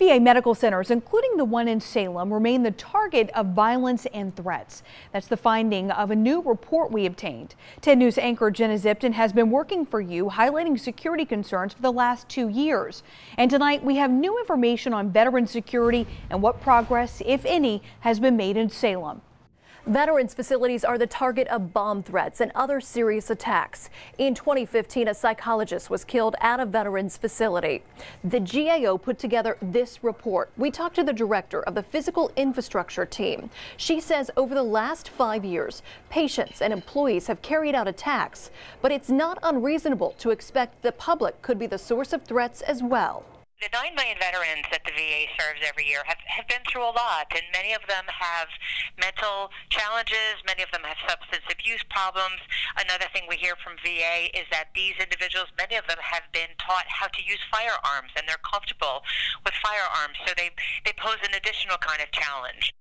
VA medical centers, including the one in Salem, remain the target of violence and threats. That's the finding of a new report we obtained. 10 News anchor Jenna Zipton has been working for you, highlighting security concerns for the last 2 years. And tonight we have new information on veteran security and what progress, if any, has been made in Salem. Veterans facilities are the target of bomb threats and other serious attacks. In 2015, a psychologist was killed at a veterans facility. The GAO put together this report. We talked to the director of the physical infrastructure team. She says over the last 5 years, patients and employees have carried out attacks, but it's not unreasonable to expect the public could be the source of threats as well. The 9 million veterans that the VA serves every year have been through a lot, and many of them have mental challenges, many of them have substance abuse problems. Another thing we hear from VA is that these individuals, many of them have been taught how to use firearms, and they're comfortable with firearms, so they pose an additional kind of challenge.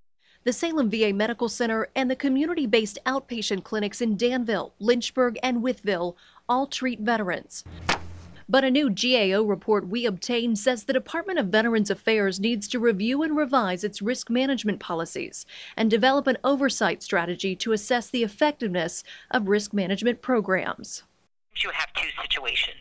The Salem VA Medical Center and the community-based outpatient clinics in Danville, Lynchburg, and Wytheville all treat veterans. But a new GAO report we obtained says the Department of Veterans Affairs needs to review and revise its risk management policies and develop an oversight strategy to assess the effectiveness of risk management programs. You have two situations.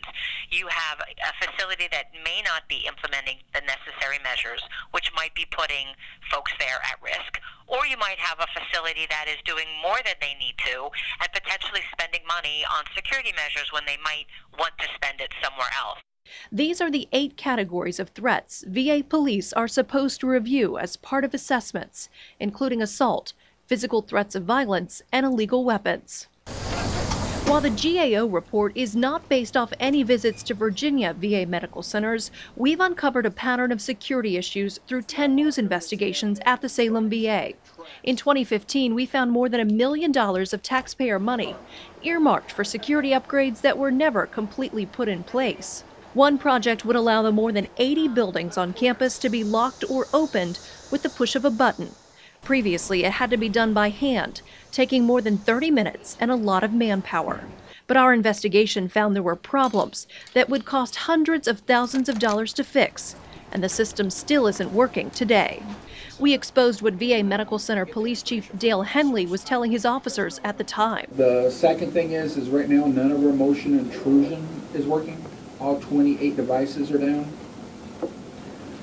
You have a facility that may not be implementing the necessary measures, which might be putting folks there at risk, or you might have a facility that is doing more than they need to and potentially spending money on security measures when they might want to spend it somewhere else. These are the 8 categories of threats VA police are supposed to review as part of assessments, including assault, physical threats of violence, and illegal weapons. While the GAO report is not based off any visits to Virginia VA medical centers, we've uncovered a pattern of security issues through 10 News investigations at the Salem VA. In 2015, we found more than $1 million of taxpayer money earmarked for security upgrades that were never completely put in place. One project would allow the more than 80 buildings on campus to be locked or opened with the push of a button. Previously, it had to be done by hand, taking more than 30 minutes and a lot of manpower. But our investigation found there were problems that would cost hundreds of thousands of dollars to fix, and the system still isn't working today. We exposed what VA Medical Center Police Chief Dale Henley was telling his officers at the time. The second thing is right now none of our motion intrusion is working. All 28 devices are down.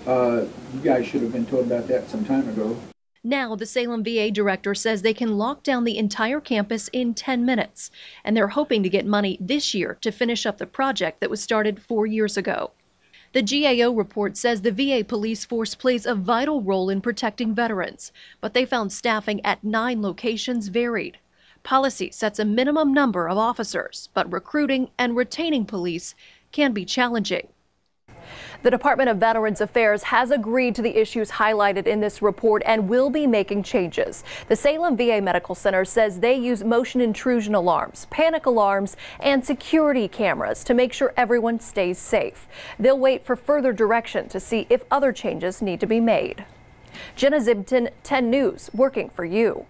You guys should have been told about that some time ago. Now, the Salem VA director says they can lock down the entire campus in 10 minutes, and they're hoping to get money this year to finish up the project that was started 4 years ago. The GAO report says the VA police force plays a vital role in protecting veterans, but they found staffing at 9 locations varied. Policy sets a minimum number of officers, but recruiting and retaining police can be challenging. The Department of Veterans Affairs has agreed to the issues highlighted in this report and will be making changes. The Salem VA Medical Center says they use motion intrusion alarms, panic alarms, and security cameras to make sure everyone stays safe. They'll wait for further direction to see if other changes need to be made. Jenna Zipton, 10 News, working for you.